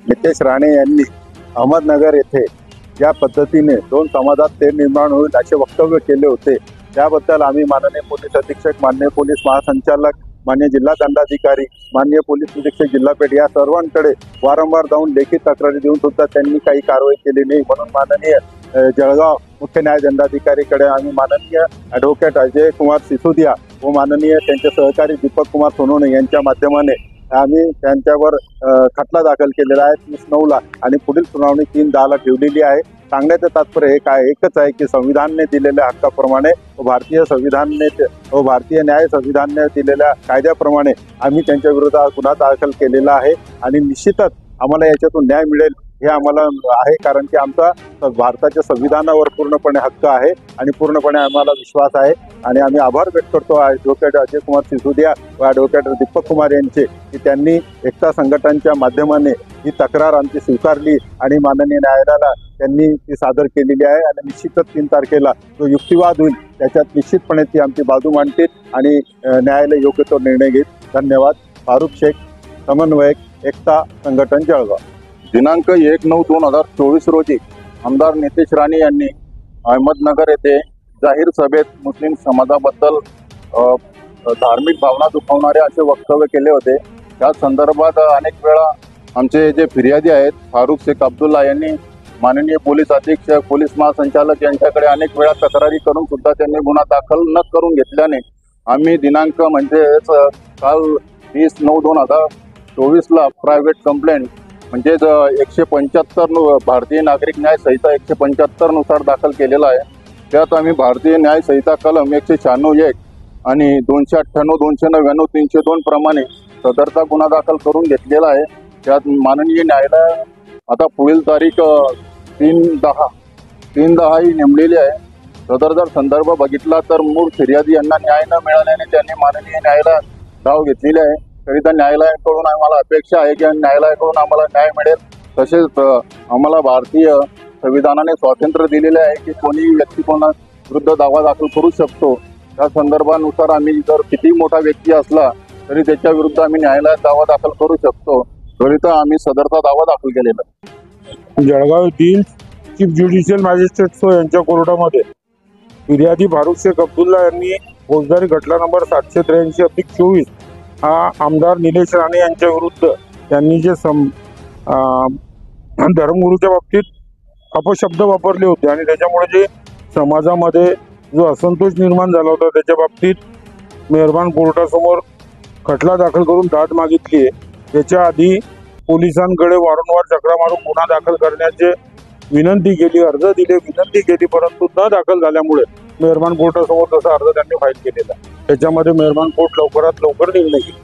नितेश राणे यांनी अहमदनगर येथे ज्या पद्धतीने दोन समाजात तेढ निर्माण होईल असे वक्तव्य केले होते, त्याबद्दल आम्ही माननीय पोलीस अधीक्षक, माननीय पोलीस महासंचालक, माननीय जिल्हा दंडाधिकारी, माननीय पोलीस निरीक्षक, जिल्हापेठ या सर्वांकडे वारंवार जाऊन लेखी तक्रारी देऊन सुद्धा त्यांनी काही कारवाई केली नाही। म्हणून माननीय जळगाव मुख्य न्याय दंडाधिकारीकडे आम्ही माननीय ॲडव्होकेट अजय कुमार सिसोदिया व माननीय त्यांचे सहकारी दीपक कुमार सोनवणे यांच्या माध्यमाने आम्ही त्यांच्यावर खटला दाखल केलेला आहे 30/9 आणि पुढील सुनावणी 3/10 ठेवलेली आहे। सांगण्याचं तात्पर्य एकच आहे की संविधानाने दिलेल्या हक्काप्रमाणे व भारतीय संविधानाने व भारतीय न्याय संविधानाने दिलेल्या कायद्याप्रमाणे आम्ही त्यांच्या विरोधात गुन्हा दाखल केलेला आहे आणि निश्चितच आम्हाला याच्यातून न्याय मिळेल हे आम्हाला आहे, कारण की आमचा भारताच्या संविधानावर पूर्णपणे हक्क आहे आणि पूर्णपणे आम्हाला विश्वास आहे आणि आम्ही आभार व्यक्त करतो ॲडव्होकेट अजय कुमार सिसोदिया व ॲडव्होकेट दीपक कुमार यांचे की त्यांनी एकता संघटनांच्या माध्यमाने ही तक्रार आमची स्वीकारली आणि माननीय न्यायालयाला त्यांनी ती सादर केलेली आहे आणि निश्चितच 3 तारखेला जो युक्तिवाद होईल त्याच्यात निश्चितपणे ती आमची बाजू मांडतील आणि न्यायालय योग्य तो निर्णय घेईल। धन्यवाद। फारुख शेख, समन्वयक, एकता संघटन, जळगाव। दिनांक 1/9/2024 रोजी आमदार नितेश राणे यांनी अहमदनगर येथे जाहीर सभेत मुस्लिम समाजाबद्दल धार्मिक भावना दुखावणारे असे वक्तव्य केले होते। त्या संदर्भात अनेक वेळा आमचे जे फिर्यादी आहेत फारुख शेख अब्दुल्ला यांनी माननीय पोलीस अधीक्षक, पोलीस महासंचालक यांच्याकडे अनेक वेळा तक्रारी करून सुद्धा त्यांनी गुन्हा दाखल न करून घेतल्याने आम्ही दिनांक म्हणजेच काल 30/9/2024 प्रायव्हेट कंप्लेंट म्हणजेच 175 भारतीय नागरिक न्याय संहिता 175 नुसार दाखल केलेला आहे। त्यात आम्ही भारतीय न्याय संहिता कलम 196(1) आणि 298, 299, 302 प्रमाणे सदरचा गुन्हा दाखल करून घेतलेला आहे। त्यात माननीय न्यायालय आता पुढील तारीख 3/10 ही नेमलेली आहे। सदर जर संदर्भ बघितला तर मूळ फिर्यादी यांना न्याय न मिळाल्याने त्यांनी माननीय न्यायालयात धाव घेतलेली आहे। तरी न्यायालयाकडून आम्हाला अपेक्षा आहे की न्यायालयाकडून आम्हाला न्याय मिळेल। तसेच आम्हाला भारतीय संविधानाने स्वातंत्र्य दिलेले आहे की कोणी व्यक्ती कोणा विरुद्ध दावा दाखल करू शकतो। त्या संदर्भानुसार आम्ही जर किती मोठा व्यक्ती असला तरी त्याच्या विरुद्ध आम्ही न्यायालयात दावा दाखल करू शकतो। करिता आम्ही सदरचा दावा दाखल केलेला आहे। जळगाव येथील चीफ ज्युडिशियल मॅजिस्ट्रेट यांच्या कोर्टामध्ये फिर्यादी फारुख शेख अब्दुल्ला यांनी फौजदारी खटला नंबर 783/24 हा आमदार निलेश राणे यांच्या विरुद्ध त्यांनी जे धर्मगुरूच्या बाबतीत अपशब्द वापरले होते आणि त्याच्यामुळे जे समाजामध्ये जो असंतोष निर्माण झाला होता त्याच्या बाबतीत मेहरबान कोर्टासमोर खटला दाखल करून दाद मागितली आहे। त्याच्या आधी पोलिसांकडे वारंवार चक्रा मारून गुन्हा दाखल करण्याचे विनंती केली, अर्ज दिले, विनंती केली, परंतु न दाखल झाल्यामुळे मेहरबान कोर्टासमोर तसा अर्ज त्यांनी फाईल केलेला। त्याच्यामध्ये मेहरबान कोर्ट लवकरात लवकर निर्णय घेईल।